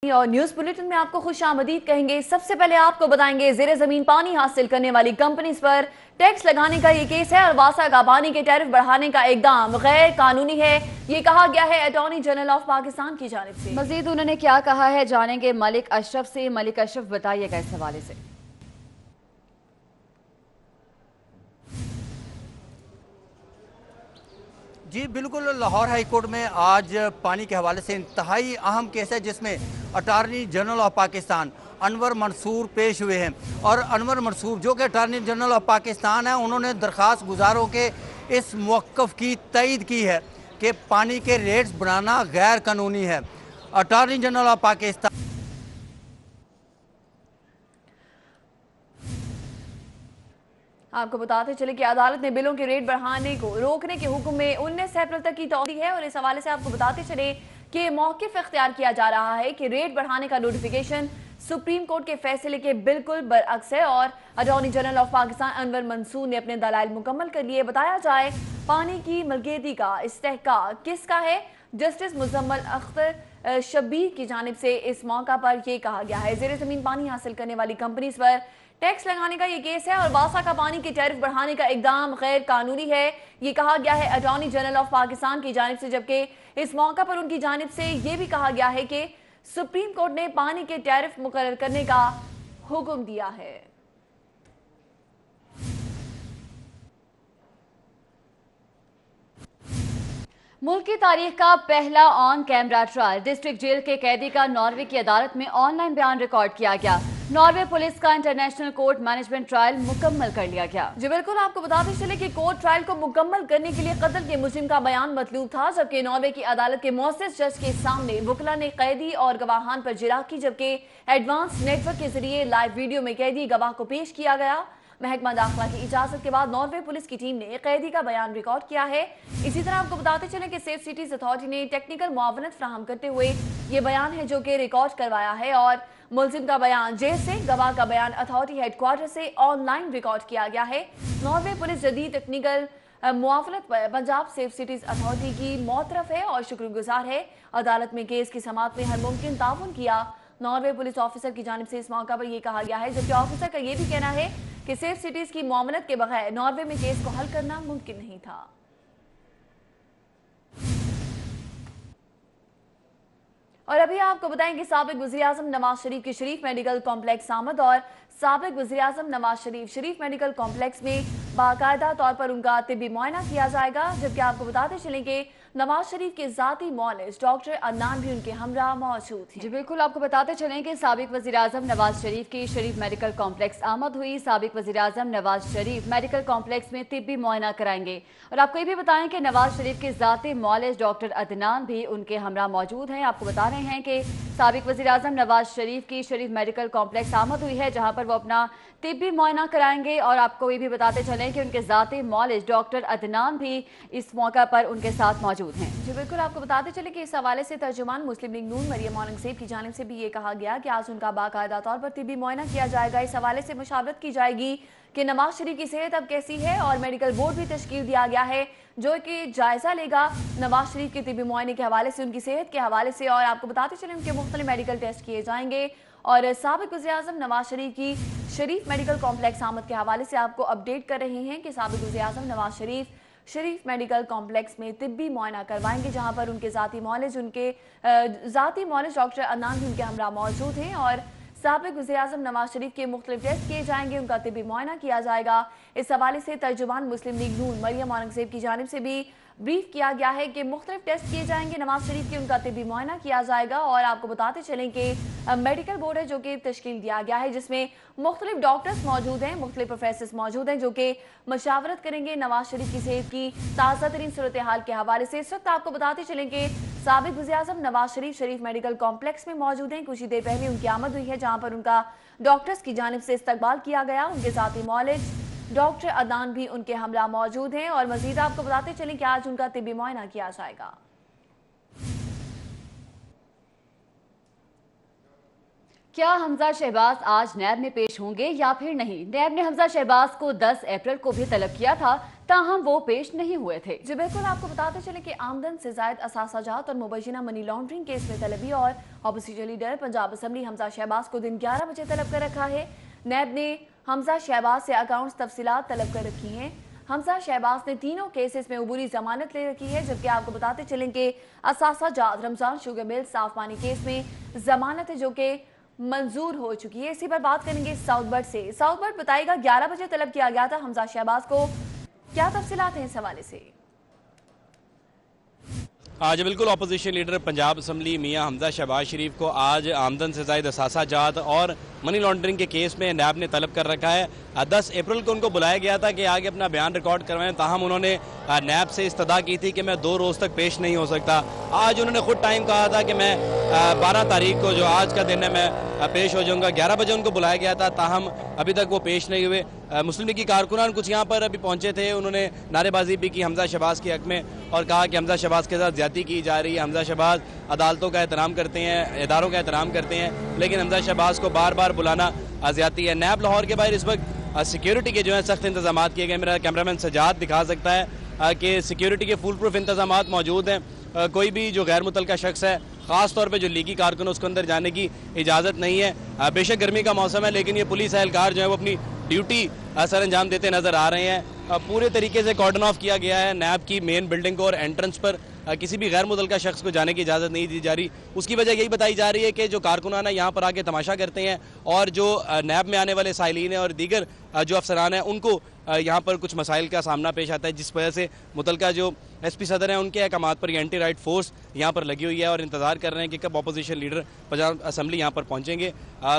और news bulletin में आपको खुशामदीद कहेंगे। सबसे पहले आपको बताएंगे जेर जमीन पानी हासिल करने वाली कंपनीज पर टैक्स लगाने का ये केस है और वासा का पानी के टैरिफ बढ़ाने का इकदाम गैर कानूनी है, ये कहा गया है अटॉर्नी जनरल ऑफ पाकिस्तान की जानिब से। मजीद उन्होंने क्या कहा है जानेंगे मलिक अशरफ से। मलिक अशरफ बताइएगा इस हवाले से। जी बिल्कुल, लाहौर हाई कोर्ट में आज पानी के हवाले से इंतहाई अहम केस है जिसमें attorney general of Pakistan Anwar Mansoor पेश हुए हैं। और अनवर मंसूर जो कि अटार्नी जनरल ऑफ पाकिस्तान है, उन्होंने दरख्वास्त गुजारों के इस मौक़िफ़ की तईद की है कि पानी के रेट्स बढ़ाना गैर कानूनी है। अटार्नी जनरल ऑफ पाकिस्तान आपको बताते चले कि अदालत ने बिलों के रेट बढ़ाने को रोकने के हुक्म में 19 अप्रैल तक की तौसीह है। और इस हवाले से आपको बताते चले कि मौक़िफ़ इख्तियार किया जा रहा है कि रेट बढ़ाने का नोटिफिकेशन सुप्रीम कोर्ट के फैसले के बिल्कुल बरअक्स है और attorney general of Pakistan Anwar Mansoor ने अपने दलाइल मुकम्मल कर लिए। बताया जाए पानी की मलकियती का इस्तेहकाक किसका है, जस्टिस मुजम्मल अख्तर शब्बीर की जानिब से इस मौका पर यह कहा गया है जेर जमीन पानी हासिल करने वाली कंपनीज पर टैक्स लगाने का ये केस है और वासा का पानी के टैरिफ बढ़ाने का इकदाम गैर कानूनी है, ये कहा गया है अटॉर्नी जनरल ऑफ पाकिस्तान की जानिब से। जबकि इस मौका पर उनकी जानिब से ये भी कहा गया है कि सुप्रीम कोर्ट ने पानी के टैरिफ मुकर्रर करने का हुक्म दिया है। मुल्क की तारीख का पहला on camera trial district jail के कैदी का नॉर्वे की अदालत में ऑनलाइन बयान रिकॉर्ड किया गया। नॉर्वे पुलिस का इंटरनेशनल कोर्ट मैनेजमेंट ट्रायल मुकम्मल कर लिया गया। जी बिल्कुल, आपको बताते चले कि कोर्ट ट्रायल को मुकम्मल करने के लिए कत्ल के मुजरिम का बयान मतलूब था। जबकि नॉर्वे की अदालत के मुअस्सिस जज के सामने वकला ने कैदी और गवाहान पर जिरा की, जबकि एडवांस नेटवर्क के जरिए लाइव वीडियो में कैदी गवाह को पेश किया गया। महकमा दाखिला की इजाजत के बाद नॉर्वे पुलिस की टीम ने कैदी का बयान रिकॉर्ड किया है। इसी तरह आपको बताते चले कि सेफ सिटीज अथॉरिटी ने टेक्निकल मुआवनत फराहम करते हुए ये बयान है जो कि रिकॉर्ड करवाया है और मुलजिम का बयान जेल से, गवाह का बयान अथॉरिटी हेडक्वार्टर से ऑनलाइन रिकॉर्ड किया गया है। नॉर्वे पुलिस जदीद टेक्निकल मुआवनत पर पंजाब सेफ सिटीज अथॉरिटी की मोतरफ है और शुक्रगुजार है। अदालत में केस की समाअत में हर मुमकिन ताउन किया। नॉर्वे पुलिस ऑफिसर की जानिब से इस मौका पर यह कहा गया है, जबकि ऑफिसर का यह भी कहना है कि सेफ सिटीज की मुआवनत के बगैर नॉर्वे में केस को हल करना मुमकिन नहीं था। और अभी आपको बताएं कि साबिक वज़ीर-ए-आज़म नवाज शरीफ की शरीफ मेडिकल कॉम्प्लेक्स आमद और साबिक वज़ीर-ए-आज़म नवाज शरीफ मेडिकल कॉम्प्लेक्स में बाकायदा तौर पर उनका तिब्बी मुआयना किया जाएगा। जबकि आपको बताते चलें कि नवाज शरीफ के ज़ाती मौलिज डॉक्टर अदनान भी उनके हमरा मौजूद हैं। जी बिल्कुल, आपको बताते चलें कि साबिक वज़ीर-ए-आज़म नवाज शरीफ की शरीफ मेडिकल कॉम्प्लेक्स आमद हुई। साबिक वज़ीर-ए-आज़म नवाज शरीफ मेडिकल कॉम्प्लेक्स में तिब्बी मुआयना कराएंगे। और आपको ये भी बताएं कि नवाज शरीफ के ज़ाती मौलिज डॉक्टर अदनान भी उनके हमरा मौजूद हैं। आपको बता रहे हैं कि साबिक वज़ीर-ए-आज़म नवाज शरीफ की शरीफ मेडिकल कॉम्प्लेक्स आमद हुई है, जहां पर वो अपना तिब्बी मुआयना कराएंगे। और आपको ये भी बताते चलें कि उनके ज़ाती मौलिज डॉक्टर अदनान भी इस मौका पर उनके साथ मौजूद हैं। जी बिल्कुल, आपको बताते चले कि इस हवाले से तर्जुमान मुस्लिम लीग नून मरियम औरंगज़ेब की जानिब से भी ये कहा गया कि आज उनका बाकायदा तौर पर तिब्बी मुआयना किया जाएगा। इस हवाले से मुशावरत की जाएगी कि नवाज शरीफ की सेहत अब कैसी है और मेडिकल बोर्ड भी तश्कील दिया गया है जो कि जायजा लेगा नवाज शरीफ के तिब्बी मुआयने के हवाले से, उनकी सेहत के हवाले से। और आपको बताते चले उनके मुख्तलिफ मेडिकल टेस्ट किए जाएंगे। और साबिक वज़ीर-ए-आज़म नवाज शरीफ की शरीफ मेडिकल कॉम्प्लेक्स आमद के हवाले से आपको अपडेट कर रहे हैं कि साबिक वज़ीर-ए-आज़म नवाज शरीफ मेडिकल कॉम्प्लेक्स में तिब्बी मुआयना करवाएंगे, जहां पर उनके ज़ाती मौलिज डॉक्टर अदनान भी उनके हमरा मौजूद हैं। और साबिक वज़ीर-ए-आज़म नवाज शरीफ के मुख्तलिफ टेस्ट किए जाएंगे, उनका तिब्बी मुआयना किया जाएगा। इस हवाले से तर्जुमान मुस्लिम लीग नून मरियम औरंगज़ेब की जानिब से भी ब्रीफ किया गया है कि मुख्तलिफ टेस्ट किए जाएंगे नवाज शरीफ के, उनका तिब्बी मुआयना किया जाएगा। और आपको बताते चलें कि मेडिकल बोर्ड है जो कि तश्कील दिया गया है, जिसमें मुख्तलिफ डॉक्टर्स मौजूद हैं, मुख्तलिफ प्रोफेसर्स मौजूद हैं जो कि मशावरत करेंगे नवाज शरीफ की सेहत की ताज़ा तरीन सूरत हाल के हवाले से। इस वक्त आपको बताते चलें कि साबिक वज़ीर-ए-आज़म नवाज शरीफ मेडिकल कॉम्प्लेक्स में मौजूद हैं। कुछ ही देर पहले उनकी आमद हुई है, जहां पर उनका डॉक्टर्स की जानिब से इस्तकबाल किया गया। उनके ज़ाती मौलिज डॉक्टर अदनान भी उनके हमरा मौजूद हैं। और मजीद आपको बताते चलें कि आज उनका तिब्बी मुआयना किया जाएगा। کیا حمزہ شہباز آج نیب میں پیش ہوں گے یا پھر نہیں؟ نیب نے حمزہ شہباز کو 10 اپریل کو بھی طلب کیا تھا، تاہم وہ پیش نہیں ہوئے تھے۔ جی بالکل، آپ کو بتاتے چلیں کہ آمدن سے زائد اثاثہ جات اور مبینہ منی لانڈرنگ کیس میں طلبی اور اپوزیشن لیڈر پنجاب اسمبلی حمزہ شہباز کو دن 11 بجے طلب کر رکھا ہے۔ نیب نے حمزہ شہباز سے اکاؤنٹس تفصیلات طلب کر رکھی ہیں۔ حمزہ شہباز نے تینوں کیسز میں عبوری ضمانت لے رکھی ہے، جبکہ آپ کو بتاتے چلیں کہ اثاثہ جات رمضان شوگر مل صاف پانی کیس میں ضمانت ہے جو کہ منظور ہو چکی ہے۔ اسی پر بات کریں گے ساؤتھ برڈ سے۔ ساؤتھ برڈ بتائے گا 11 بجے طلب کیا گیا تھا حمزہ شہباز کو، کیا تفصیلات ہیں اس حوالے سے؟ آج بالکل اپوزیشن لیڈر پنجاب اسمبلی میاں حمزہ شہباز شریف کو آج آمدن سے زائد اثاثہ جات اور منی لانڈرنگ کے کیس میں نیب نے طلب کر رکھا ہے۔ 10 اپریل کو ان کو بلایا گیا تھا کہ آگے اپنا بیان ریکارڈ کروائیں، تاہم انہوں نے نیب سے استدعا کی تھی کہ میں 2 روز تک پیش نہیں ہو سکتا۔ آج انہوں نے خود ٹائم کہا تھا کہ میں 12 تاریخ کو جو آج کا دن ہے میں پیش ہو جاؤں گا۔ 11 بجے ان کو بلایا گیا تھا، تاہم ابھی تک وہ پیش نہیں ہوئے۔ مسلم لیگ کی کارکنان کچھ یہاں پر ابھی پہنچے تھے، انہوں نے نعرے بازی بھی کی حمزہ شہباز کے حق میں اور کہا کہ حمزہ شہباز کے ساتھ زیادتی کی جا رہی ہے۔ حمزہ شہباز عدالتوں کا احترام کرتے ہیں، اداروں کا احترام کرتے ہیں، لیکن حمزہ شہباز کو بار بار بلانا زیادتی ہے۔ نیب لاہور کے باہر اس وقت سیکیورٹی کے جو ہیں سخت انتظامات کیے گئے۔ میرا کیمرامین سجاد دکھا سکتا ہے کہ سیکیورٹی کے فول پروف انتظامات موجود ہیں۔ کوئی بھی جو غیر متعلقہ شخص ہے، خاص طور پہ جو لیگی کارکن ہے، اس کو اندر جانے کی اجازت نہیں ہے۔ بے شک گرمی کا موسم ہے، لیکن یہ پولیس اہلکار جو ہے وہ اپنی ڈیوٹی سر انجام دیتے نظر آ رہے ہیں۔ پورے طریقے سے کارڈن آف کیا گیا ہے نیب کی مین بلڈنگ کو، اور انٹرنس پر کسی بھی غیر متعلقہ شخص کو جانے کی اجازت نہیں دی جا رہی۔ اس کی وجہ یہی بتائی جا رہی ہے کہ جو کارکنان ہیں یہاں پر آ کے تماشا کرتے ہیں، اور جو نیب میں آنے والے سائلین ہیں اور دیگر جو افسران ہیں ان کو یہاں پر کچھ مسائل کا سامنا پیش آتا ہے، جس وجہ سے متعلقہ جو ایس پی صدر ہیں ان کے احکامات پر یہ اینٹی رائٹ فورس یہاں پر لگی ہوئی ہے اور انتظار کر رہے ہیں کہ کب اپوزیشن لیڈر پنجاب اسمبلی یہاں پر پہنچیں گے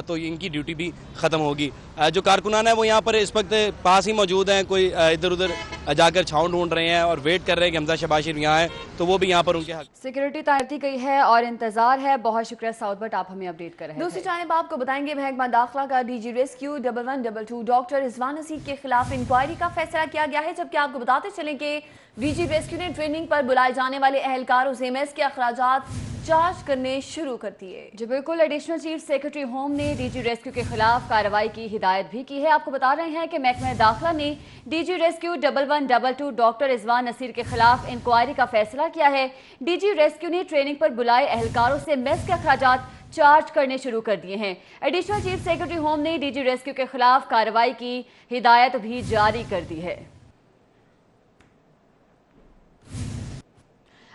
تو ان کی ڈیوٹی بھی ختم ہوگی۔ جو کارکنان ہیں وہ یہاں پر اس وقت پاس ہی موجود ہیں، کوئی ادھر ادھر جا کر چھاؤں ڈھونڈ رہے ہیں اور ویٹ کر رہے ہیں کہ حمزہ شہباز شریف یہاں ہیں تو وہ بھی یہاں پر ان کے حق۔ سیکیورٹی تعیناتی گئی ہے اور انتظار ہے۔ بہت شکریہ ساؤتھ برڈ، آپ ہمیں اپڈیٹ کر رہے ہیں۔ دوسری جانب آپ کو بتائیں گے محکمہ داخلہ کا ڈی جی ریسکیو 1122 ڈاکٹر رضوان نصیر کے خلاف انکوائری کا فیصلہ کیا گیا ہے، جبکہ آپ کو بتاتے چلیں کہ ڈی جی ریسکیو نے ٹریننگ پر بلائے جانے والے اہلکاروں سے ایمس کے اخراجات چارج کرنے شروع کر دیے۔ جی بالکل، ایڈیشنل چیف سیکرٹری ہوم نے ڈی جی ریسکیو کے خلاف کارروائی کی ہدایت بھی کی ہے۔ آپ کو بتا رہے ہیں کہ محکمہ داخلہ نے ڈی جی ریسکیو 1122 ڈاکٹر رضوان نصیر کے خلاف انکوائری کا فیصلہ کیا ہے۔ ڈی جی ریسکیو نے ٹریننگ پر بلائے اہلکاروں سے میس کے اخراجات چارج کرنے شروع کر دیے ہیں۔ ایڈیشنل چیف سیکرٹری ہوم نے ڈی جی ریسکیو کے خلاف کارروائی کی ہدایت بھی جاری کر دی ہے۔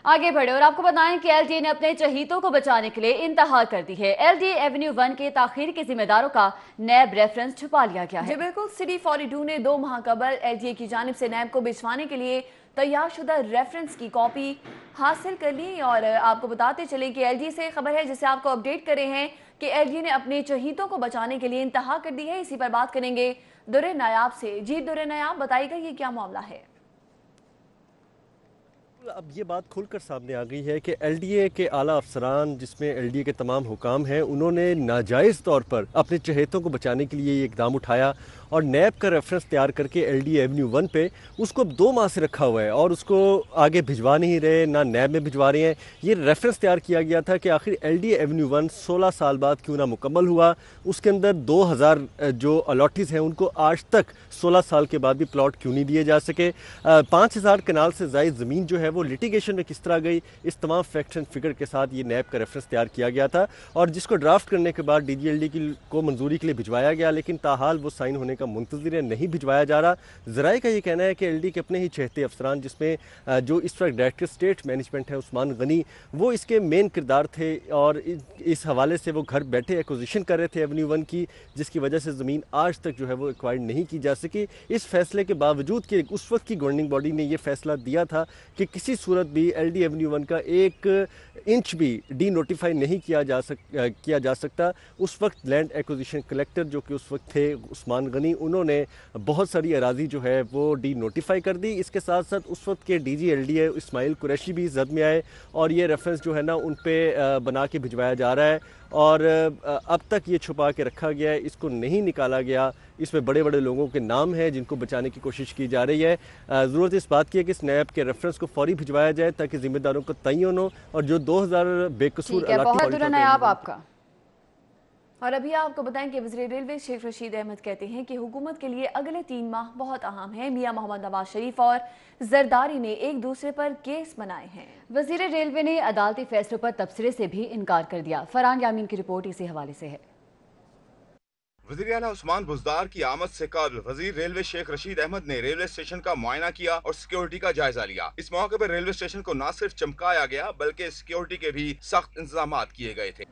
آگے بڑھے اور آپ کو بتائیں کہ ایل ڈی اے نے اپنے چہیتوں کو بچانے کے لیے انتہا کر دی ہے۔ ایل ڈی اے ایونیو 1 کے تاخیر کے ذمہ داروں کا نیب ریفرنس چھپا لیا گیا ہے۔ جی بالکل، سٹی 42 نے 2 ماہ قبل ایل ڈی اے کی جانب سے نیب کو بھجوانے کے لیے تیار شدہ ریفرنس کی کاپی حاصل کر لی، اور آپ کو بتاتے چلیں کہ ایل ڈی اے سے خبر ہے جسے آپ کو اپڈیٹ کر رہے ہیں کہ ایل ڈی اے نے اپنے چہیتوں کو بچانے کے لیے انتہا کر دی ہے۔ اسی پر بات کریں گے در نایاب سے۔ جی در نایاب، بتائیے گا یہ کیا معاملہ ہے؟ اب یہ بات کھل کر سامنے آ گئی ہے کہ ایل ڈی اے کے اعلیٰ افسران، جس میں ایل ڈی اے کے تمام حکام ہیں، انہوں نے ناجائز طور پر اپنے چہیتوں کو بچانے کے لیے یہ اقدام اٹھایا اور نیب کا ریفرنس تیار کر کے ایل ڈی اے ایونیو 1 پہ اس کو 2 ماہ سے رکھا ہوا ہے اور اس کو آگے بھجوا نہیں رہے، نہ نیب میں بھجوا رہے ہیں۔ یہ ریفرنس تیار کیا گیا تھا کہ آخر ایل ڈی اے ایونیو 1 16 سال بعد کیوں نہ مکمل ہوا۔ اس کے اندر 2000 جو الاٹیز ہیں ان کو آج تک 16 سال کے بعد بھی پلاٹ کیوں نہیں دیے جا سکے۔ 5000 کنال سے زائد زمین جو ہے وہ لٹیگیشن میں کس طرح گئی، اس تمام فیکٹس اینڈ فگر کے ساتھ یہ نیب کا ریفرنس تیار کیا گیا تھا اور جس کو ڈرافٹ کرنے کے بعد ڈی جی ایل ڈی کو منظوری کے لیے بھجوایا گیا، لیکن تاحال وہ سائن ہونے کا منتظر ہے، نہیں بھجوایا جا رہا۔ ذرائع کا یہ کہنا ہے کہ ایل ڈی کے اپنے ہی چہتے افسران، جس میں جو اس وقت ڈائریکٹر اسٹیٹ مینجمنٹ ہے عثمان غنی، وہ اس کے مین کردار تھے اور اس حوالے سے وہ گھر بیٹھے ایکوزیشن کر رہے تھے ایونیو 1 کی، جس کی وجہ سے زمین آج تک جو ہے وہ ایکوائر نہیں کی جا سکی۔ اس فیصلے کے باوجود کہ اس وقت کی گورننگ باڈی نے یہ فیصلہ دیا تھا کہ کسی صورت بھی ایل ڈی ایونیو 1 کا 1 انچ بھی ڈی نوٹیفائی نہیں کیا جا سکتا، اس وقت لینڈ ایکوزیشن کلیکٹر جو کہ اس وقت تھے عثمان غنی، انہوں نے بہت ساری اراضی جو ہے وہ ڈی نوٹیفائی کر دی۔ اس کے ساتھ ساتھ اس وقت کے D G L D A Ismail Qureshi بھی زد میں آئے اور یہ ریفرنس جو ہے نا ان پہ بنا کے بھجوایا جا رہا ہے اور اب تک یہ چھپا کے رکھا گیا ہے، اس کو نہیں نکالا گیا۔ اس میں بڑے بڑے لوگوں کے نام ہیں جن کو بچانے کی کوشش کی جا رہی ہے۔ ضرورت اس بات کی ہے کہ اس نیب کے ریفرنس کو فوری بھجوایا جائے تاکہ ذمہ داروں کو تعین ہو اور جو 2000 بے قصور بہت آپ کا और अभी आपको बताएं कि वज़ीर रेलवे शेख रशीद अहमद कहते हैं कि हुकूमत के लिए अगले 3 माह बहुत अहम हैं। मियां मोहम्मद नवाज शरीफ और जरदारी ने एक दूसरे पर केस बनाए हैं। वज़ीर रेलवे ने अदालती फैसलों पर तबसरे से भी इनकार कर दिया। फरहान यामीन की रिपोर्ट इसी हवाले से है। वज़ीर आला उस्मान बुज़दार की आमद से कबल वज़ीर रेलवे शेख रशीद अहमद ने रेलवे स्टेशन का मुआयना किया और सिक्योरिटी का जायजा लिया। इस मौके पर रेलवे स्टेशन को न सिर्फ चमकाया गया बल्कि सिक्योरिटी के भी सख्त इंतजाम किए गए थे।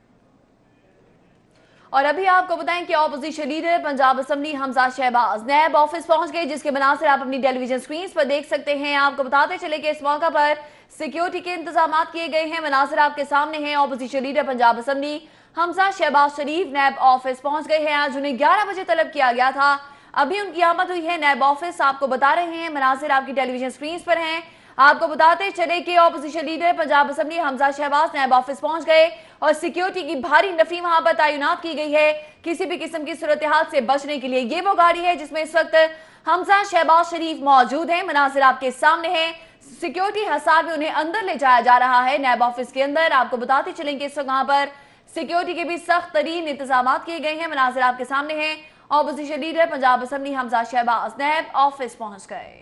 और अभी आपको बताएं कि opposition leader Punjab assembly Hamza Shahbaz NAB office पहुंच गए, जिसके मनासिर आप अपनी टेलीविजन स्क्रीन पर देख सकते हैं। आपको बताते चले कि इस मौका पर सिक्योरिटी के इंतजाम किए गए हैं। मनासिर आपके सामने हैं। Opposition leader Punjab assembly Hamza Shahbaz Sharif NAB office पहुंच गए हैं। आज उन्हें 11 बजे तलब किया गया था, अभी उनकी आमद हुई है नैब ऑफिस। आपको बता रहे हैं, मनासिर आपकी टेलीविजन स्क्रीन पर हैं। आपको बताते चले कि opposition leader Punjab assembly Hamza Shahbaz NAB office पहुंच गए और सिक्योरिटी की भारी नफरी वहां पर तैनात की गई है किसी भी किस्म की सूरत हाल से बचने के लिए। ये वो गाड़ी है जिसमें इस वक्त हमजा शहबाज शरीफ मौजूद है। मनासिर आपके सामने है। सिक्योरिटी हसार में उन्हें अंदर ले जाया जा रहा है नैब ऑफिस के अंदर। आपको बताते चलेंगे इस वक्त वहां पर सिक्योरिटी के भी सख्त तरीन इंतजाम किए गए हैं। मनासिर आपके सामने हैं। Opposition leader Punjab assembly Hamza Shahbaz NAB office पहुंच गए।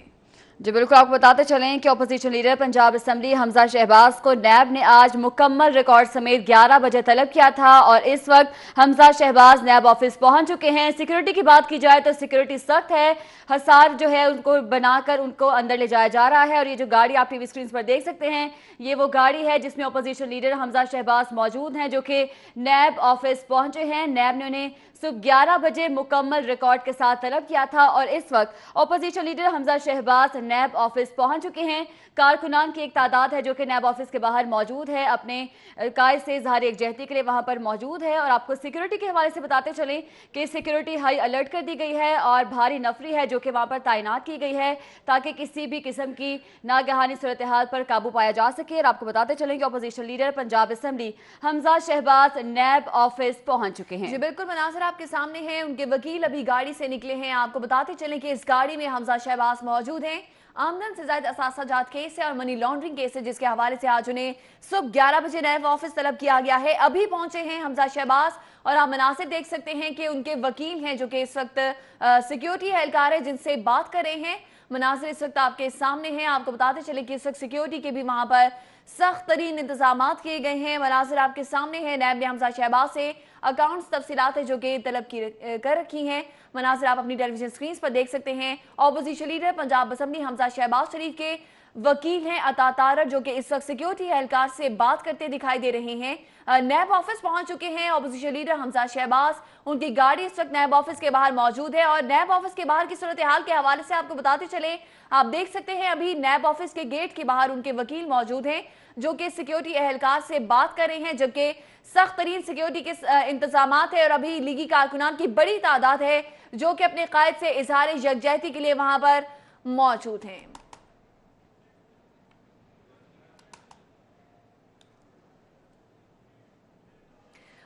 जी बिल्कुल, आपको बताते चलें कि opposition leader Punjab assembly Hamza Shahbaz को नैब ने आज मुकम्मल रिकॉर्ड समेत 11 बजे तलब किया था और इस वक्त हमजा शहबाज नैब ऑफिस पहुंच चुके हैं। सिक्योरिटी की बात की जाए तो सिक्योरिटी सख्त है, हसार जो है उनको बनाकर उनको अंदर ले जाया जा रहा है। और ये जो गाड़ी आप टीवी स्क्रीन पर देख सकते हैं, ये वो गाड़ी है जिसमें अपोजिशन लीडर हमजा शहबाज मौजूद हैं, जो कि नैब ऑफिस पहुंचे हैं। नैब ने उन्हें सुबह 11 बजे मुकम्मल रिकॉर्ड के साथ तलब किया था और इस वक्त opposition leader Hamza Shahbaz NAB office पहुंच चुके हैं। कारकुनान की एक तादाद है जो कि नैब ऑफिस के बाहर मौजूद है, अपने कायद से इज़हार यकजहती के लिए वहां पर मौजूद है। और आपको सिक्योरिटी के हवाले से बताते चलें कि सिक्योरिटी हाई अलर्ट कर दी गई है और भारी नफरी है जो कि वहां पर तैनात की गई है ताकि किसी भी किस्म की नागहानी सूरत हाल पर काबू पाया जा सके। और आपको बताते चलें कि opposition leader Punjab assembly Hamza Shahbaz NAB office पहुंच चुके हैं। जी बिल्कुल, मनासिर आपके सामने हैं। उनके वकील अभी गाड़ी से निकले हैं। आपको बताते चलें कि इस गाड़ी में हमजा शहबाज मौजूद हैं। आमदन से ज्यादा असासाजात केस है और मनी लॉन्ड्रिंग केस है, जिसके हवाले से आज उन्हें सुबह 11 बजे नैब ऑफिस तलब किया गया है। अभी पहुंचे हैं हमजा शहबाज और आप मनासिर देख सकते हैं कि उनके वकील हैं जो कि इस वक्त सिक्योरिटी एहलकार है जिनसे बात कर रहे हैं। मनासिर इस वक्त आपके सामने हैं। आपको बताते चले कि इस वक्त सिक्योरिटी के भी वहां पर सख्त तरीन इंतजाम किए गए हैं। मनासिर आपके सामने है। नैब ने हमजा शहबाज से अकाउंट्स तफसीलात है जो कि तलब कर रखी हैं। मनासिर आप अपनी टेलीविजन स्क्रीन पर देख सकते हैं। Opposition leader Punjab assembly Hamza Shahbaz Sharif के वकील हैं अता तारर, जो कि इस वक्त सिक्योरिटी एहलकार से बात करते दिखाई दे रहे हैं। नैब ऑफिस पहुंच चुके हैं अपोजिशन लीडर हमजा शहबाज। उनकी गाड़ी इस वक्त नैब ऑफिस के बाहर मौजूद है और नैब ऑफिस के बाहर की सूरत हाल के हवाले से आपको बताते चले, आप देख सकते हैं अभी नैब ऑफिस के गेट के बाहर उनके वकील मौजूद हैं जो कि सिक्योरिटी एहलकार से बात कर रहे हैं, जबकि सख्त तरीन सिक्योरिटी के इंतजाम है और अभी लीगी कारकुनान की बड़ी तादाद है जो कि अपने कायद से इजहार यकजहती के लिए वहां पर मौजूद हैं।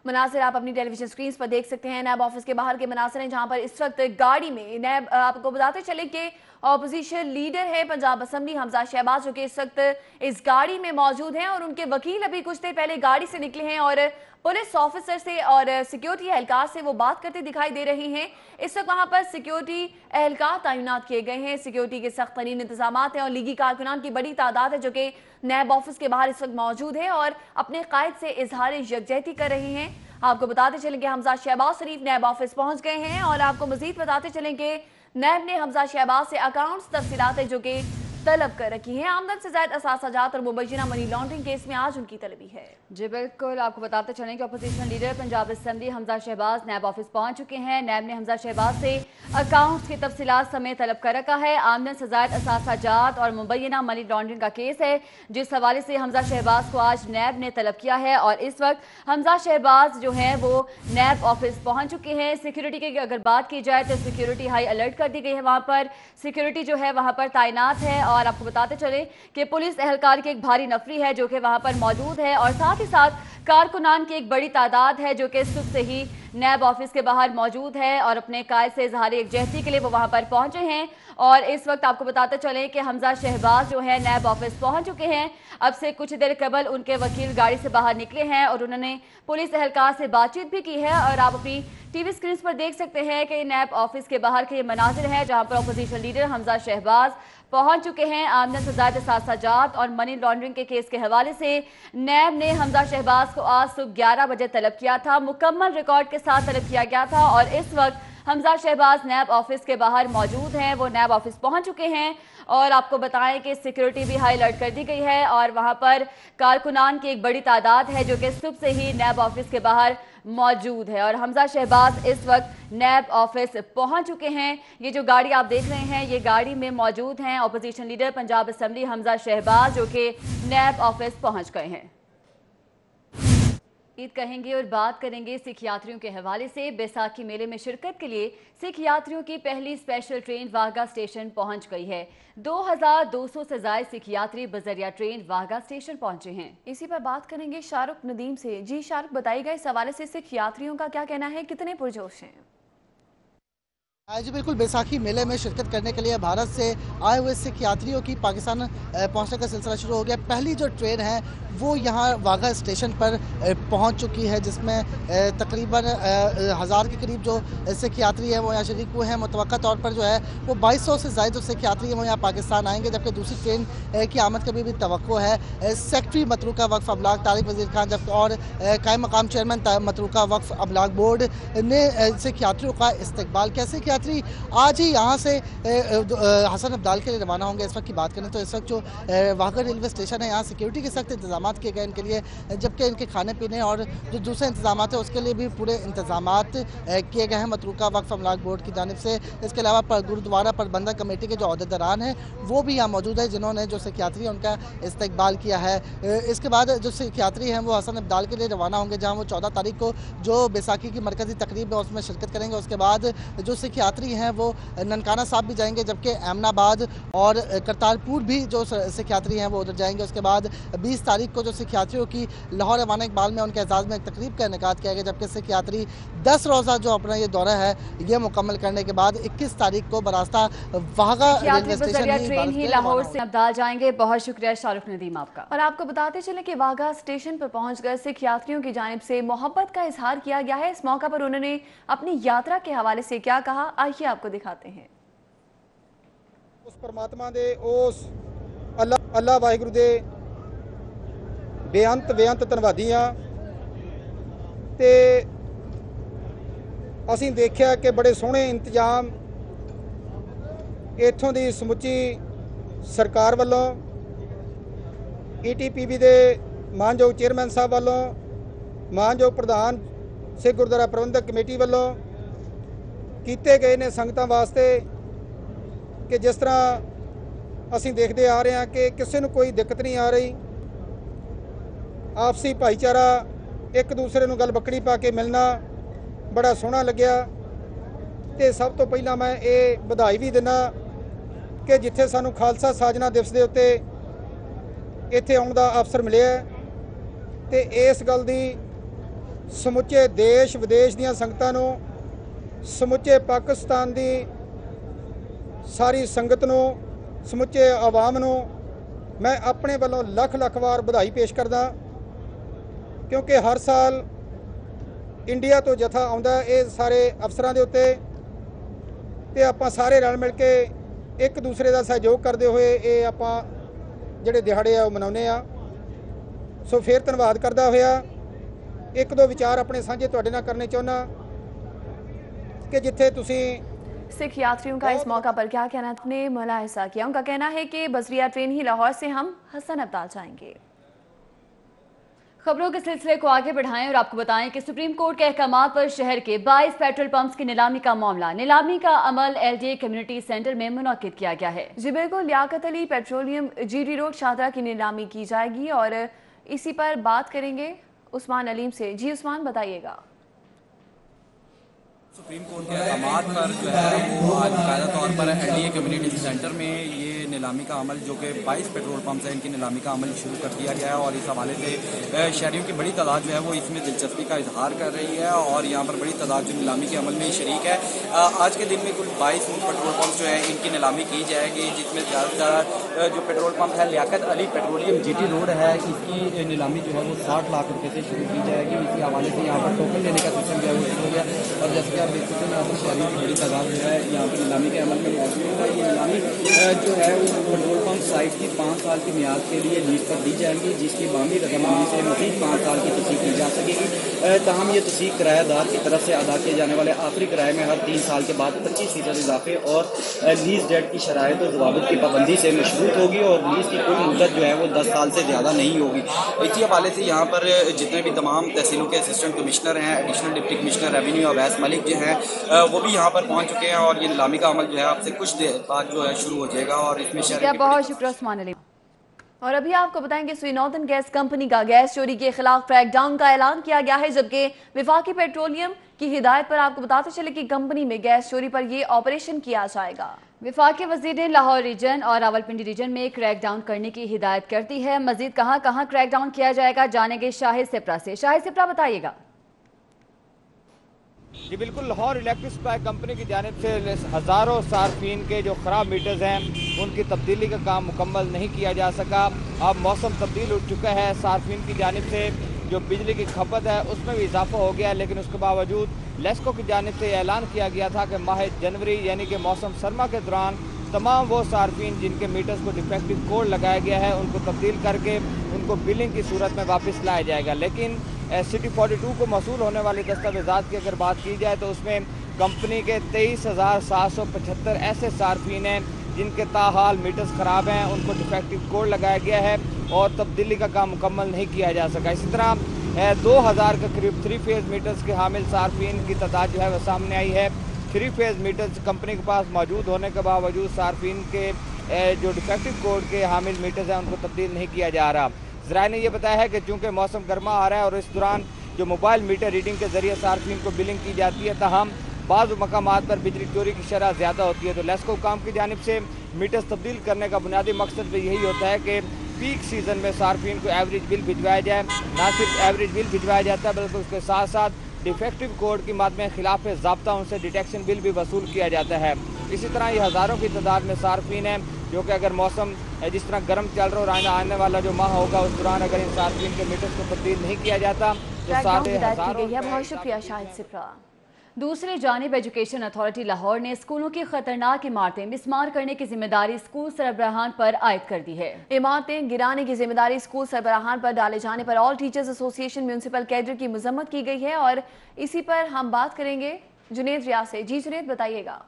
मनासिर आप अपनी टेलीविजन स्क्रीन पर देख सकते हैं। नैब ऑफिस के बाहर के मनासिर हैं जहां पर इस वक्त गाड़ी में नैब, आपको बताते चले कि अपोजिशन लीडर है पंजाब असम्बली हमजा शहबाज जो कि इस वक्त इस गाड़ी में मौजूद हैं और उनके वकील अभी कुछ देर पहले गाड़ी से निकले हैं और पुलिस ऑफिसर से और सिक्योरिटी एहलकार से वो बात करते दिखाई दे रही हैं। इस वक्त वहां पर सिक्योरिटी एहलकार तैनात किए गए हैं। सिक्योरिटी के सख्त तरीन इंतजाम हैं और लीगी कारकुनान की बड़ी तादाद है जो कि नैब ऑफिस के बाहर इस वक्त मौजूद है और अपने कायद से इजहार यकजहती कर रही हैं। आपको बताते चलें कि हमजा शहबाज शरीफ नैब ऑफिस पहुंच गए हैं और आपको मजीद बताते चलें कि नैब ने हमजा शहबाज से अकाउंट्स तफसीलात जो कि तलब कर रखी हैं। आमदन से ज्यादा असासाजात और मुबैना मनी लॉन्ड्रिंग केस में आज उनकी तलबी है। जी बिल्कुल, आपको बताते चलें कि opposition leader Punjab assembly Hamza Shahbaz NAB office पहुंच चुके हैं। नैब ने हमजा शहबाज से अकाउंट्स की तफसीलात समेत तलब कर रखा है। आमदन से ज्यादा असासाजात और मुबैना मनी लॉन्ड्रिंग का केस है जिस हवाले से हमजा शहबाज को आज नैब ने तलब किया है और इस वक्त हमजा शहबाज जो है वो नैब ऑफिस पहुंच चुके हैं। सिक्योरिटी की अगर बात की जाए तो सिक्योरिटी हाई अलर्ट कर दी गई है, वहां पर सिक्योरिटी जो है वहां पर तैनात है और आपको बताते चले कि पुलिस एहलकार की एक भारी नफरी है जो कि वहां पर मौजूद है और साथ ही साथ कारकुनान की एक बड़ी तादाद है जो कि सुबह से ही नैब ऑफिस के बाहर मौजूद है और अपने कायल से इजहार यकजहती के लिए वो वहां पर पहुंचे हैं। और इस वक्त आपको बताते चलें कि हमजा शहबाज जो है नैब ऑफिस पहुंच चुके हैं। अब से कुछ देर कबल उनके वकील गाड़ी से बाहर निकले हैं और उन्होंने पुलिस एहलकार से बातचीत भी की है। और आप अपनी टीवी स्क्रीन पर देख सकते हैं कि नैब ऑफिस के बाहर के ये मनाजिर हैं जहां पर अपोजिशन लीडर हमजा शहबाज पहुंच चुके हैं। आमदन से ज़ायद असासाजात और मनी लॉन्ड्रिंग के केस के हवाले से नैब ने हमजा शहबाज को आज सुबह 11 बजे तलब किया था। मुकम्मल रिकॉर्ड के साथ तलब किया गया था और इस वक्त हमजा शहबाज नैब ऑफिस के बाहर मौजूद हैं। वो नैब ऑफिस पहुंच चुके हैं और आपको बताएं कि सिक्योरिटी भी हाई अलर्ट कर दी गई है और वहां पर कारकुनान की एक बड़ी तादाद है जो कि सुबह से ही नैब ऑफिस के बाहर मौजूद है। और हमजा शहबाज इस वक्त नैब ऑफिस पहुंच चुके हैं। ये जो गाड़ी आप देख रहे हैं ये गाड़ी में मौजूद हैं opposition leader Punjab assembly Hamza Shahbaz जो कि नैब ऑफिस पहुंच गए हैं। ईद कहेंगे और बात करेंगे सिख यात्रियों के हवाले से। बैसाखी मेले में शिरकत के लिए सिख यात्रियों की पहली स्पेशल ट्रेन वाघा स्टेशन पहुंच गई है। 2200 से ज्यादा सिख यात्री बजरिया ट्रेन वाघा स्टेशन पहुंचे हैं। इसी पर बात करेंगे शाहरुख नदीम से। जी शाहरुख, बताइएगा इस हवाले से सिख यात्रियों का क्या कहना है, कितने पुरजोश हैं? जी बिल्कुल, बैसाखी मेले में शिरकत करने के लिए भारत से आए हुए सिख यात्रियों की पाकिस्तान पहुंचने का सिलसिला शुरू हो गया। पहली जो ट्रेन है वो यहाँ वाघा स्टेशन पर पहुंच चुकी है जिसमें तकरीबन 1000 के करीब जो सिख यात्री हैं वो यहाँ शरीक हुए हैं। मुतवक्का तौर पर जो है वो 2200 से ज़्यादा जो सिख यात्री हैं वो यहाँ पाकिस्तान आएंगे, जबकि दूसरी ट्रेन की आमद का भी तवक्को है। सेक्रेटरी मतरूका वक्फ अबलाग तारिक वजीर खान और कायम मकाम चेयरमैन मतरूका वक्फ अबलाग बोर्ड ने सिख यात्रियों का इस्तकबाल किया। सिख यात्री आज ही यहाँ से हसन अब्दाल के लिए रवाना होंगे। इस वक्त की बात करें तो इस वक्त जो वाघा रेलवे स्टेशन है यहाँ सिक्योरिटी के सख्त इंतजाम किए गए इनके लिए, जबकि इनके खाने पीने और जो दूसरे इंतजाम है उसके लिए भी पूरे इंतजाम किए गए हैं मतरूका वक्फ अमलाक बोर्ड की जानिब से। इसके अलावा गुरुद्वारा प्रबंधक कमेटी के जो अहदेदारान हैं वो भी यहाँ मौजूद है जिन्होंने जो सिख यात्री हैं उनका इस्तकबाल किया है। इसके बाद जो सिख यात्री हैं वो हसन अब्दाल के लिए रवाना होंगे जहाँ वो 14 तारीख को जो बैसाखी की मरकजी तकरीब है उसमें शिरकत करेंगे। उसके बाद जो सिख यात्री हैं वो ननकाना साहब भी जाएंगे, जबकि अहमदाबाद और करतारपुर भी जो सिख यात्री हैं वो उधर जाएंगे। उसके बाद 20 तारीख को जो सिख यात्रियों की लाहौर रवाना इकबाल में उनके एजाज़ में एक तकरीब का इनेकाद किया गया, जबकि सिख यात्री 10 रोज़ा जो अपना ये दौरा है ये मुकम्मल करने के बाद 21 तारीख को बरास्ता वाघा रेलवे स्टेशन ट्रेन ही लाहौर से अब्दाल जाएंगे। बहुत शुक्रिया शाहरुख नदीम आपका। और आपको बताते चले कि वाघा स्टेशन पर पहुंचकर सिख यात्रियों की जानिब से मोहब्बत का इजहार किया गया है। इस मौका पर उन्होंने अपनी यात्रा के हवाले से क्या कहा, आइए आपको दिखाते हैं। उस परमात्मा दे उस अल्लाह वाहिगुरू दे बेअंत धन्नवादी हाँ। ते असीं देखिया कि बड़े सोहणे इंतजाम इत्थों दी समुची सरकार वालों ETPB दे मानयोग चेयरमैन साहब वालों मानयोग प्रधान सिख गुरुद्वारा प्रबंधक कमेटी वालों कीते गए ने संगतां वास्ते कि जिस तरह असीं देखते आ रहे हैं कि किसी नूं कोई दिक्कत नहीं आ रही। आपसी भाईचारा एक दूसरे नूं गल बकड़ी पा के मिलना बड़ा सोहना लग्या। ते सब तो पहला मैं ये बधाई भी दिना कि जिथे सानू खालसा साजना दिवस के उत्ते इत्थे आउण दा अवसर मिलिया ते इस गल दी समुचे देश विदेश दीयां संगतां नूं समुचे पाकिस्तान दी सारी संगत नूं समुचे आवाम नूं मैं अपने वालों लख लख वार बधाई पेश करदा, क्योंकि हर साल इंडिया तो जथा आउंदा ये सारे अफसरां दे उत्ते ते आपां सारे रल मिल के एक दूसरे का सहयोग करते हुए ये आपां जिहड़े दिहाड़े आ मनाउने आ। सो फिर धन्नवाद करदा होया एक दो विचार अपने साझे तुहाडे नाल करने चाहुंदा कि जिथे तुसीं सिख यात्रियों का इस मौका पर क्या कहना आपने मुलाहिजा किया। उनका कहना है कि बजरिया ट्रेन ही लाहौर से हम हसन अब्दाल जाएंगे। खबरों के सिलसिले को आगे बढ़ाएं और आपको बताएं कि सुप्रीम कोर्ट के अहकामात पर शहर के 22 पेट्रोल पंप्स की नीलामी का मामला, नीलामी का अमल LDA कम्युनिटी सेंटर में मुनक्किद किया गया है। जी बिल्कुल, Liaquat Ali petroleum GD road Shahdara की नीलामी की जाएगी और इसी पर बात करेंगे उस्मान अलीम से। जी उस्मान, बताइएगा। सुप्रीम कोर्ट के अहकामात पर जो है वो आज बाकायदा तौर पर LDA कम्युनिटी सेंटर में ये नीलामी का अमल जो कि 22 पेट्रोल पंप है इनकी नीलामी का अमल शुरू कर दिया गया है और इस हवाले से शहरियों की बड़ी तादाद जो है वो इसमें दिलचस्पी का इजहार कर रही है और यहाँ पर बड़ी तादाद जो नीलामी के अमल में शरीक है। आज के दिन में कुल 22 पेट्रोल पंप जो है इनकी नीलामी की जाएगी, जिसमें ज़्यादातर जो पेट्रोल पंप है Liaquat Ali petroleum GT road है, इसकी नीलामी जो है वो 60 लाख रुपये से शुरू की जाएगी। इसी हवाले से यहाँ पर टोकन देने का सिस्टम जो है वो शुरू हो गया और जैसे कि आप देख सकते हैं यहाँ पर शहरियों की बड़ी तादाद जो है यहाँ पर नीलामी के अमल में मौजूद है। ये नीलामी जो है वो पेट्रोल पंप साइट की 5 साल की मियाद के लिए लीज पर दी जाएंगी, जिसकी बामी रकम से मज़ीद 5 साल की तसीक की जा सकेगी। ताहम ये तसीक किरायादार की तरफ से अदा किए जाने वाले आखिरी किराए में हर 3 साल के बाद 25% इजाफे और लीज डेट की शराइत और ज़वाबित की पाबंदी से मशरूत होगी और लीज की कुल मुद्दत जो है वो 10 साल से ज़्यादा नहीं होगी। इसी हवाले से यहाँ पर जितने भी तमाम तहसीलों के असिस्टेंट कमिश्नर हैं, additional deputy commissioner revenue Awais Malik जो हैं वो भी यहाँ पर पहुँच चुके हैं और ये नीलामी का अमल जो है आपसे कुछ देर बाद जो है शुरू हो जाएगा और इसमें बहुत शुक्रिया उस्मान अली। और अभी आपको बताएंगे स्वी नॉर्दर्न गैस कंपनी का गैस चोरी के खिलाफ क्रैकडाउन का ऐलान किया गया है, जबकि विफाकी पेट्रोलियम की हिदायत पर आपको बताते चले कि कंपनी में गैस चोरी पर ये ऑपरेशन किया जाएगा। विफाकी वजीर ने लाहौर रीजन और रावलपिंडी रीजन में क्रैकडाउन करने की हिदायत कर दी है। मजीद कहां कहां क्रैकडाउन किया जाएगा जानेंगे शाहिद सिप्रा से। शाहिद सिप्रा बताइएगा। जी बिल्कुल, लाहौर इलेक्ट्रिक सप्लाई कंपनी की जानिब से हज़ारों सार्फिन के जो ख़राब मीटर्स हैं उनकी तब्दीली का काम मुकम्मल नहीं किया जा सका। अब मौसम तब्दील हो चुका है, सार्फिन की जानिब से जो बिजली की खपत है उसमें भी इजाफा हो गया, लेकिन उसके बावजूद लेस्को की जानिब से ऐलान किया गया था कि माह जनवरी यानी कि मौसम सरमा के दौरान तमाम वो सार्फिन जिनके मीटर्स को डिफेक्टिव कोड लगाया गया है उनको तब्दील करके उनको बिलिंग की सूरत में वापस लाया जाएगा। लेकिन सिटी 42 को मौसूल होने वाले दस्तावेज़ात की अगर बात की जाए तो उसमें कंपनी के 23,775 ऐसे सार्फिन हैं जिनके ताहाल मीटर्स ख़राब हैं, उनको डिफेक्टिव कोड लगाया गया है और तब्दीली का काम मुकम्मल नहीं किया जा सका। इसी तरह 2000 के करीब 3 फेज़ मीटर्स के हामिल सार्फिन की तादाद जो है वह सामने आई है। 3 फेज़ मीटर्स कंपनी के पास मौजूद होने के बावजूद सार्फिन के जो डिफेक्टिव कोड के हामिल मीटर्स हैं उनको तब्दील नहीं किया जा रहा। ज़राए ने यह बताया है कि चूँकि मौसम गर्मा आ रहा है और इस दौरान जो मोबाइल मीटर रीडिंग के ज़रिए सार्फिन को बिलिंग की जाती है, ताहम बाज़ मकामात पर बिजली चोरी की शरह ज़्यादा होती है। तो लेस्को काम की जानिब से मीटर्स तब्दील करने का बुनियादी मकसद भी यही होता है कि पीक सीज़न में सार्फिन को एवरेज बिल भिजवाया जाए। ना सिर्फ एवरेज बिल भिजवाया जाता है बल्कि उसके साथ साथ डिफेक्टिव कोड की मद में खिलाफ ज़ाब्ता उनसे डिटेक्शन बिल भी वसूल किया जाता है। इसी तरह ये हज़ारों की तादाद में सार्फिन हैं जो कि अगर मौसम जिस तरह गर्म चल रहा और आने वाला जो माह होगा उस दौरान अगर इन सार्फिन के मीटर्स को तब्दील नहीं किया जाता तो सारे हज़ारों। बहुत शुक्रिया शाहिद सिप्रा। दूसरी जानिब एजुकेशन अथॉरिटी लाहौर ने स्कूलों की खतरनाक इमारतें मिसमार करने की जिम्मेदारी स्कूल सरबराहान पर आयद कर दी है। इमारतें गिराने की जिम्मेदारी स्कूल सरबराहान पर डाले जाने पर all teachers association municipal cadre की मजम्मत की गई है और इसी पर हम बात करेंगे जुनेद रियाज से। जी जुनेद बताइएगा।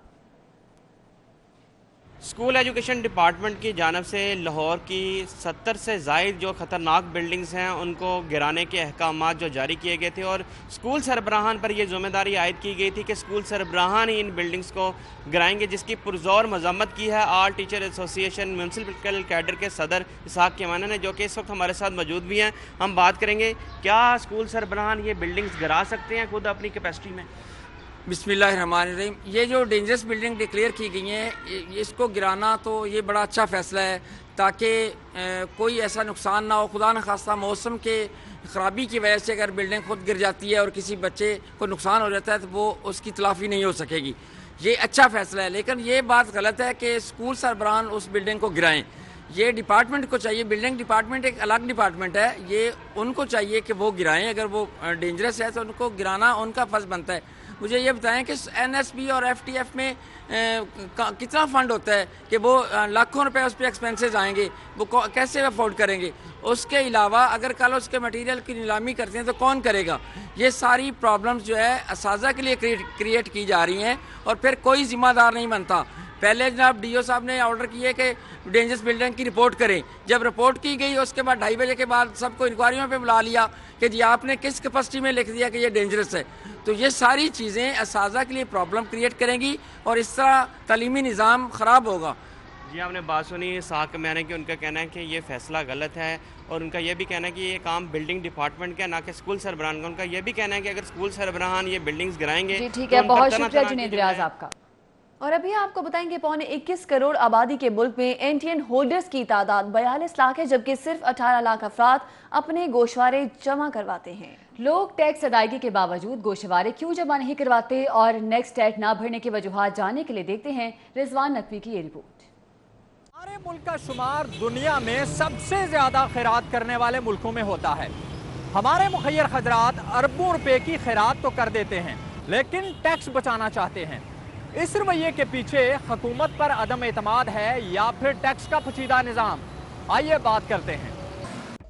स्कूल एजुकेशन डिपार्टमेंट की जानब से लाहौर की 70 से ज़ायद जो ख़तरनाक बिल्डिंग्स हैं उनको गिराने के अहकामात जो जारी किए गए थे और स्कूल सरबराहान पर यह ज़िम्मेदारी आयद की गई थी कि स्कूल सरबराहान ही इन बिल्डिंग्स को गिराएंगे, जिसकी पुरज़ोर मजम्मत की है all teacher association municipal cadre के सदर इसहाक केमानी ने, जो कि इस वक्त हमारे साथ मौजूद भी हैं। हम बात करेंगे क्या स्कूल सरबराहान ये बिल्डिंग्स गिरा सकते हैं खुद अपनी कैपेसिटी में? बिस्मिल्लाहिर्रहमानिर्रहीम। ये जो डेंजरस बिल्डिंग डिक्लेयर की गई हैं इसको गिराना तो ये बड़ा अच्छा फ़ैसला है ताकि कोई ऐसा नुकसान ना हो। खुदा न खास्ता मौसम के ख़राबी की वजह से अगर बिल्डिंग खुद गिर जाती है और किसी बच्चे को नुकसान हो जाता है तो वो उसकी तलाफ़ी नहीं हो सकेगी। ये अच्छा फ़ैसला है, लेकिन ये बात गलत है कि स्कूल सरबराहान उस बिल्डिंग को गिराएँ। ये डिपार्टमेंट को चाहिए, बिल्डिंग डिपार्टमेंट एक अलग डिपार्टमेंट है, ये उनको चाहिए कि वो गिराएँ। अगर वो डेंजरस है तो उनको गिराना उनका फ़र्ज़ बनता है। मुझे ये बताएं कि NSB और FTF में कितना फ़ंड होता है कि वो लाखों रुपए उस पर एक्सपेंसेस आएंगे, वो कैसे अफोर्ड करेंगे? उसके अलावा अगर कल उसके मटेरियल की नीलामी करते हैं तो कौन करेगा? ये सारी प्रॉब्लम्स जो है असाजा के लिए क्रिएट की जा रही हैं और फिर कोई ज़िम्मेदार नहीं बनता। पहले जनाब DO साहब ने ऑर्डर किए कि डेंजरस बिल्डिंग की रिपोर्ट करें। जब रिपोर्ट की गई उसके बाद 2:30 बजे के बाद सबको इंक्वायरियों पे बुला लिया कि जी आपने किस कैपेसिटी में लिख दिया कि ये डेंजरस है। तो ये सारी चीज़ें असाजा के लिए प्रॉब्लम क्रिएट करेंगी और इस तरह तालीमी निज़ाम ख़राब होगा। जी आपने बात सुनी साहब का मैंने कि उनका कहना है कि ये फैसला गलत है और उनका ये भी कहना है कि ये काम बिल्डिंग डिपार्टमेंट का ना कि स्कूल सरबराहान का। उनका ये भी कहना है कि अगर स्कूल सरबराहान ये बिल्डिंग्स गिराएंगे। जी ठीक है, बहुत शुक्रिया जुनैद रियाज आपका। और अभी आपको बताएंगे 21 करोड़ आबादी के मुल्क में एनटीएन होल्डर्स की तादाद 42 लाख है, जबकि सिर्फ 18 लाख अफराद अपने गोशवारे जमा करवाते हैं। लोग टैक्स अदायगी के बावजूद गोशवारे क्यों जमा नहीं करवाते और नेक्स्ट टैक्स ना भरने की वजूहात जानने के लिए देखते हैं रिजवान नकवी की ये रिपोर्ट। हमारे मुल्क का शुमार दुनिया में सबसे ज्यादा खैरात करने वाले मुल्कों में होता है। हमारे मुखैर खजरात अरबों रुपए की खैरात तो कर देते हैं, लेकिन टैक्स बचाना चाहते हैं। इस रवैये के पीछे हुकूमत पर अदम एतमाद है या फिर टैक्स का पेचीदा निज़ाम? आइए बात करते हैं।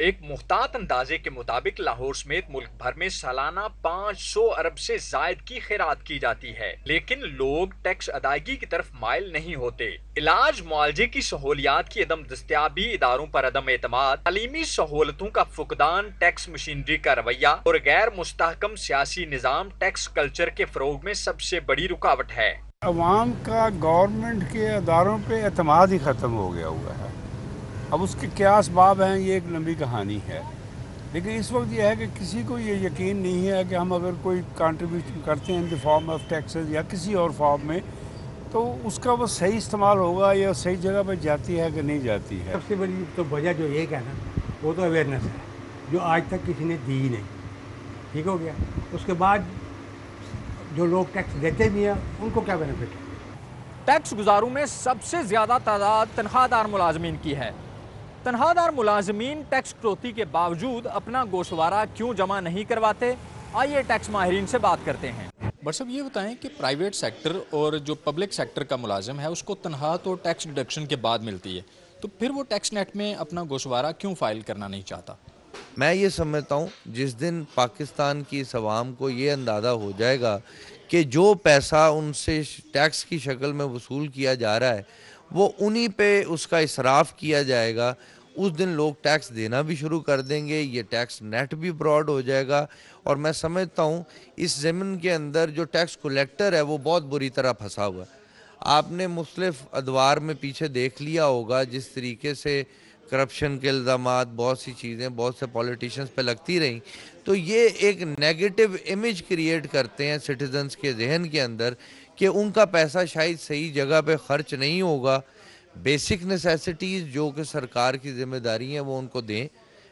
एक मुख्तात अंदाजे के मुताबिक लाहौर समेत मुल्क भर में सालाना 500 अरब से जायद की खैरात की जाती है, लेकिन लोग टैक्स अदायगी की तरफ माइल नहीं होते। इलाज मुआलजे की सहूलियात की अदम दस्तयाबी, इदारों पर अदम एतमाद, तालीमी सहूलतों का फुकदान, टैक्स मशीनरी का रवैया और गैर मुस्तहकम सियासी निज़ाम टैक्स कल्चर के फरोग में सबसे बड़ी रुकावट है। अवाम का गवर्नमेंट के अदारों पे एतमाद ही ख़त्म हो गया हुआ है। अब उसके क्या असबाब हैं ये एक लंबी कहानी है, लेकिन इस वक्त ये है कि किसी को ये यकीन नहीं है कि हम अगर कोई कंट्रीब्यूशन करते हैं in the form of taxes या किसी और फॉर्म में, तो उसका वो सही इस्तेमाल होगा या सही जगह पर जाती है कि नहीं जाती है। सबसे बड़ी तो वजह जो एक है ना, वो तो अवेयरनेस है, जो आज तक किसी ने दी ही नहीं। ठीक हो गया। उसके बाद जो लोग टैक्स देते भी हैं उनको क्या बेनिफिट है? टैक्स गुजारों में सबसे ज़्यादा तादाद तनख्वाहदार मुलाजमीन की है। तनख्वाहदार मुलाजमीन टैक्स कटौती के बावजूद अपना गोशवारा क्यों जमा नहीं करवाते? आइए टैक्स माहिरीन से बात करते हैं। बट साहब ये बताएं कि प्राइवेट सेक्टर और जो पब्लिक सेक्टर का मुलाजिम है उसको तनख्वाह तो टैक्स डिडक्शन के बाद मिलती है, तो फिर वो टैक्स नेट में अपना गोशवारा क्यों फाइल करना नहीं चाहता? मैं ये समझता हूँ जिस दिन पाकिस्तान की इस अवाम को ये अंदाज़ा हो जाएगा कि जो पैसा उनसे टैक्स की शक्ल में वसूल किया जा रहा है वो उन्हीं पे उसका इसराफ किया जाएगा, उस दिन लोग टैक्स देना भी शुरू कर देंगे, ये टैक्स नेट भी ब्रॉड हो जाएगा। और मैं समझता हूँ इस ज़मीन के अंदर जो टैक्स कलेक्टर है वो बहुत बुरी तरह फंसा हुआ है। आपने मुख्तलिफ अदवार में पीछे देख लिया होगा जिस तरीके से करप्शन के इल्ज़ामात, बहुत सी चीज़ें बहुत से पॉलिटिशियंस पे लगती रहीं, तो ये एक नेगेटिव इमेज क्रिएट करते हैं सिटीजन्स के जहन के अंदर कि उनका पैसा शायद सही जगह पे खर्च नहीं होगा। बेसिक नेसेसिटीज़ जो कि सरकार की जिम्मेदारी है वो उनको दें,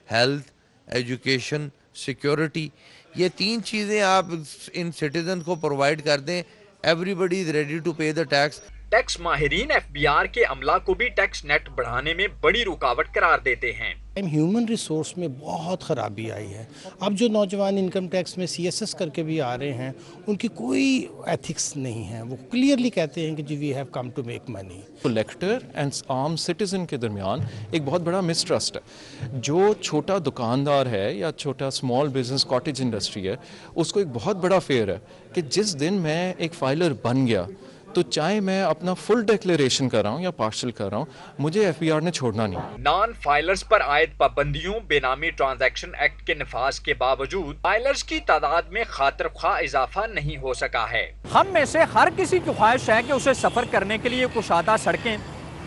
हेल्थ, एजुकेशन, सिक्योरिटी, ये तीन चीज़ें आप इन सिटीजन को प्रोवाइड कर दें, एवरीबडी इज़ रेडी टू पे द टैक्स। टैक्स माहिरीन एफबीआर के अमला को भी टैक्स नेट बढ़ाने में बड़ी रुकावट करार देते हैं। ह्यूमन रिसोर्स में बहुत ख़राबी आई है। अब जो नौजवान इनकम टैक्स में CSS करके भी आ रहे हैं उनकी कोई एथिक्स नहीं है, वो क्लियरली कहते हैं कि जी we have come to make money. Collector and आम सिटीज़न के दरमियान एक बहुत बड़ा मिसट्रस्ट है। जो छोटा दुकानदार है या छोटा स्मॉल बिजनेस कॉटेज इंडस्ट्री है उसको एक बहुत बड़ा फेयर है कि जिस दिन मैं एक फाइलर बन गया तो चाहे मैं अपना फुल डिक्लेरेशन कर रहा हूँ या पार्शल कर रहा हूँ, मुझे एफबीआर ने छोड़ना नहीं। नॉन फाइलर्स पर आयद पाबंदियों, बेनामी ट्रांजैक्शन एक्ट के नफाज के बावजूद फाइलर्स की तादाद में खातिर ख्वाह इजाफा नहीं हो सका है। हम में से हर किसी की ख्वाहिश है कि उसे सफ़र करने के लिए कुशादा सड़कें,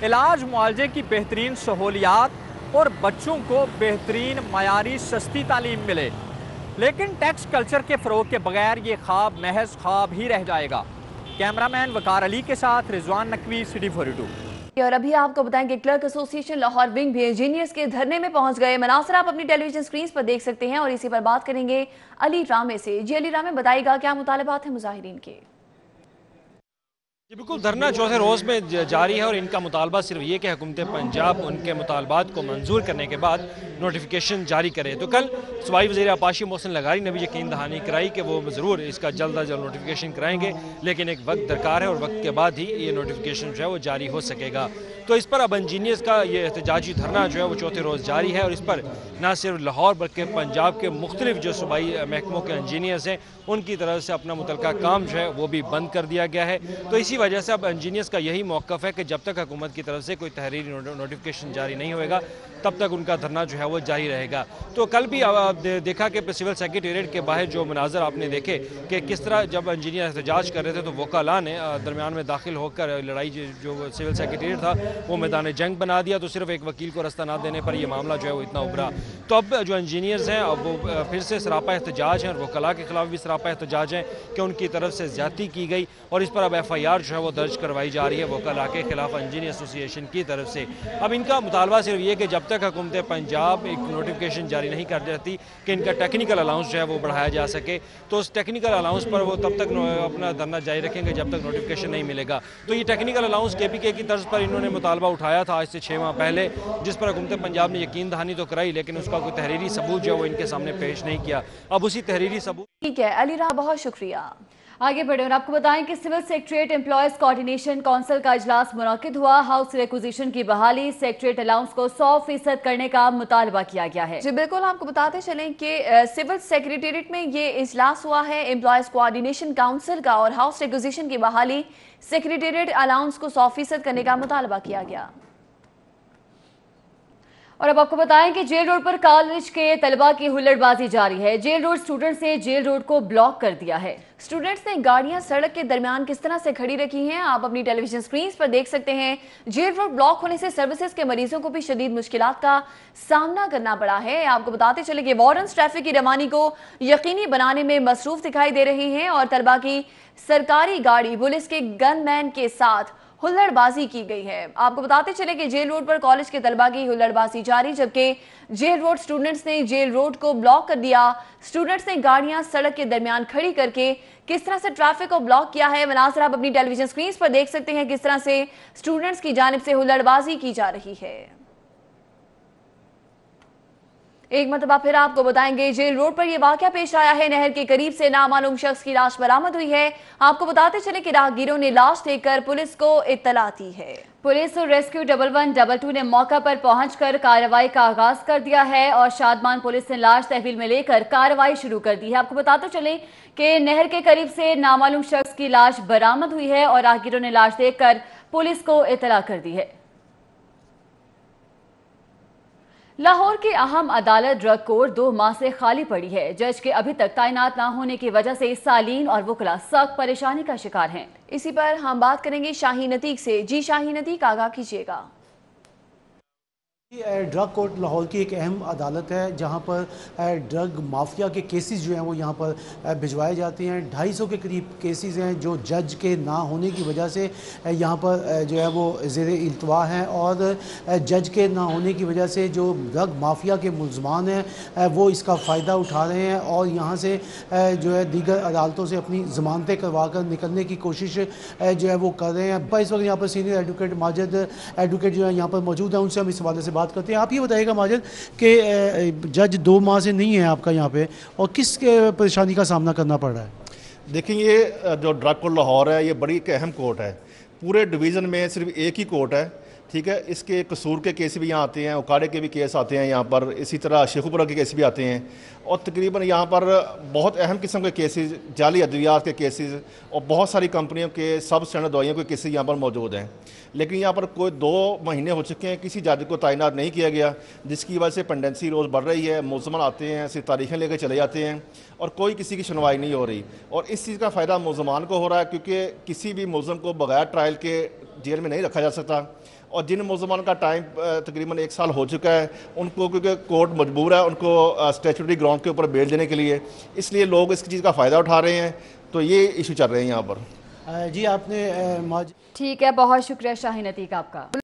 इलाज मुआलजे की बेहतरीन सहूलियात और बच्चों को बेहतरीन मयारी सस्ती तालीम मिले, लेकिन टैक्स कल्चर के फ़रोग के बगैर ये ख्वाब महज ख्वाब ही रह जाएगा। कैमरामैन वकार अली के साथ रिजवान नकवी, सिटी 42। और अभी आपको बताएंगे क्लर्क एसोसिएशन लाहौर विंग भी इंजीनियर्स के धरने में पहुंच गए। मनासर आप अपनी टेलीविजन स्क्रीन पर देख सकते हैं और इसी पर बात करेंगे अली रामे से। जी अली रामे, बताइएगा क्या मुतालबात हैं मुजाहिरीन के? जी बिल्कुल, धरना चौथे रोज़ में जारी है और इनका मुतालबा सिर्फ ये कि हुकूमत पंजाब उनके मुतालबात को मंजूर करने के बाद नोटिफिकेशन जारी करे। तो कल सूबाई वज़ीर आपाशी मोहसिन लगारी ने भी यकीन दहानी कराई कि वो ज़रूर इसका जल्द अज जल्द नोटिफिकेशन कराएंगे, लेकिन एक वक्त दरकार है और वक्त के बाद ही ये नोटिफिकेशन जो है वो जारी हो सकेगा। तो इस पर अब इंजीनियर्स का ये एहतजाजी धरना जो है वो चौथे रोज़ जारी है और इस पर न सिर्फ लाहौर बल्कि पंजाब के मुख्तलिफ जो सूबाई महकमों के इंजीनियर्स हैं उनकी तरफ से अपना मुतलका काम जो है वो भी बंद कर दिया गया है। तो इसी वजह से अब इंजीनियर्स का यही मौक़िफ़ है कि जब तक हुकूमत की तरफ से कोई तहरीरी नोटिफिकेशन जारी नहीं होएगा तब तक उनका धरना जो है वो जारी रहेगा। तो कल भी देखा कि सिविल सेक्रेटेरिएट के बाहर जो मनाजर आपने देखे कि किस तरह जब इंजीनियर एहतजाज कर रहे थे तो वकाला ने दरमियान में दाखिल होकर लड़ाई जो सिविल सेक्रेटेरिएट था वो मैदान जंग बना दिया, तो सिर्फ एक वकील को रास्ता ना देने पर यह मामला जो है वो इतना उभरा। तो अब जो इंजीनियर्स हैं अब वो फिर से सरापा एहतजाज हैं, और वो कला के खिलाफ भी सरापा एहतजाज हैं कि उनकी तरफ से ज्यादती की गई, और इस पर अब FIR जो है वो दर्ज करवाई जा रही है वो कला के खिलाफ इंजीनियर एसोसिएशन की तरफ से। अब इनका मुतालबा सिर्फ ये कि जब तक हुकूमत पंजाब एक नोटिफिकेशन जारी नहीं कर देती कि इनका टेक्निकल अलाउंस जो है वो बढ़ाया जा सके, तो उस टेक्निकल अलाउंस पर वो तब तक अपना धरना जारी रखेंगे जब तक नोटिफिकेशन नहीं मिलेगा। तो ये टेक्निकल अलाउंस KPK की तर्ज पर इन्होंने मुतालबा उठाया था आज से 6 माह पहले, जिस पर हुकूमत पंजाब ने यकीन दहानी तो कराई, लेकिन उसका कोई तहरीरी सबूत जो है वो इनके सामने पेश नहीं किया। अब उसी तहरीरी सबूत। ठीक है अली राह, बहुत शुक्रिया। आगे बढ़े और आपको बताएं कि civil secretariat employees coordination council का इजलास मुनक्किद हुआ। हाउस रिक्विजिशन की बहाली, सेक्रेटरीट अलाउंस को 100% करने का मुतालबा किया गया है। जी बिल्कुल, आपको बताते चलें कि सिविल सेक्रेटरीट में ये इजलास हुआ है एम्प्लॉयज कोऑर्डिनेशन काउंसिल का, और हाउस रिक्विजिशन की बहाली, सेक्रेटरीट अलाउंस को 100% करने का मुतालबा किया गया। और अब आपको बताएं कि जेल रोड पर कॉलेज के तलबा की हुल्लड़बाजी जारी है। जेल रोड स्टूडेंट्स ने जेल रोड को ब्लॉक कर दिया है। स्टूडेंट्स ने गाड़ियां सड़क के दरमियान किस तरह से खड़ी रखी हैं, आप अपनी टेलीविजन स्क्रीन पर देख सकते हैं। जेल रोड ब्लॉक होने से सर्विसेज के मरीजों को भी शदीद मुश्किलात का सामना करना पड़ा है। आपको बताते चले कि वार्डन्स ट्रैफिक की रवानी को यकीनी बनाने में मसरूफ दिखाई दे रहे हैं, और तलबा की सरकारी गाड़ी पुलिस के गनमैन के साथ हुल्लड़बाजी की गई है। आपको बताते चले कि जेल रोड पर कॉलेज के तलबा की हुल्लड़बाजी जारी, जबकि जेल रोड स्टूडेंट्स ने जेल रोड को ब्लॉक कर दिया। स्टूडेंट्स ने गाड़ियां सड़क के दरमियान खड़ी करके किस तरह से ट्रैफिक को ब्लॉक किया है, मनाज़िर आप अपनी टेलीविजन स्क्रीन पर देख सकते हैं किस तरह से स्टूडेंट्स की जानिब से हुल्लड़बाजी की जा रही है। एक मरतबा फिर आपको बताएंगे, जेल रोड पर यह वाकया पेश आया है। नहर के करीब से नामालूम शख्स की लाश बरामद हुई है। आपको बताते चले कि राहगीरों ने लाश देखकर पुलिस को इत्तला दी है। पुलिस और रेस्क्यू 1112 ने मौका पर पहुंचकर कार्रवाई का आगाज कर दिया है, और शादमान पुलिस ने लाश तहवील में लेकर कार्रवाई शुरू कर दी है। आपको बताते चले कि नहर के करीब से नामालूम शख्स की लाश बरामद हुई है, और राहगीरों ने लाश देखकर पुलिस को इत्तला कर दी है। लाहौर की अहम अदालत ड्रग कोर्ट 2 माह से खाली पड़ी है। जज के अभी तक तैनात न होने की वजह से सालीन और वकला सख्त परेशानी का शिकार हैं। इसी पर हम बात करेंगे शाहीन अतीक से। जी शाहीन अतीक, आगाह कीजिएगा। ड्रग कोर्ट लाहौर की एक अहम अदालत है जहां पर ड्रग माफिया के केसेस जो हैं वो यहां पर भिजवाए जाते हैं। 250 के करीब केसेस हैं जो जज के ना होने की वजह से यहां पर जो है वो ज़ेर इल्तवा हैं, और जज के ना होने की वजह से जो ड्रग माफिया के मुलजमान हैं वो इसका फ़ायदा उठा रहे हैं, और यहां से जो है दीगर अदालतों से अपनी ज़मानतें करवा कर निकलने की कोशिश जो है वो कर रहे हैं। इस वक्त यहाँ पर सीनियर एडवोकेट माजिद एडवोकेट जो है यहाँ पर मौजूद हैं, उनसे हम इस हवाले से बात करते हैं। आप ये बताइएगा माजिद कि जज 2 माह से नहीं है आपका यहाँ पे, और किस परेशानी का सामना करना पड़ रहा है? देखिए, ये जो ड्रग कोर्ट लाहौर है ये बड़ी एक अहम कोर्ट है। पूरे डिवीज़न में सिर्फ एक ही कोर्ट है, ठीक है। इसके कसूर के केस भी यहाँ आते हैं, उकाड़े के भी केस आते हैं यहाँ पर, इसी तरह शेखुपुरा के केस भी आते हैं, और तकरीबन यहाँ पर बहुत अहम किस्म के केसेस, जाली अद्वियात के केसेस और बहुत सारी कंपनियों के सब स्टैंडर्ड दवाइयों के केसेस यहाँ पर मौजूद हैं। लेकिन यहाँ पर कोई 2 महीने हो चुके हैं, किसी जज को तैनात नहीं किया गया, जिसकी वजह से पेंडेंसी रोज़ बढ़ रही है। मुलजमान आते हैं, सिर्फ तारीखें लेकर चले जाते हैं, और कोई किसी की सुनवाई नहीं हो रही। और इस चीज़ का फ़ायदा मुलजमान को हो रहा है, क्योंकि किसी भी मुलजम को बगैर ट्रायल के जेल में नहीं रखा जा सकता। और जिन मुलजमान का टाइम तकरीबन 1 साल हो चुका है, उनको क्योंकि कोर्ट मजबूर है उनको स्टैट्यूटरी ग्राउंड के ऊपर बेल देने के लिए, इसलिए लोग इस चीज़ का फ़ायदा उठा रहे हैं। तो ये इशू चल रहे हैं यहाँ पर। जी आपने ठीक है, बहुत शुक्रिया शाहीन अतीक आपका।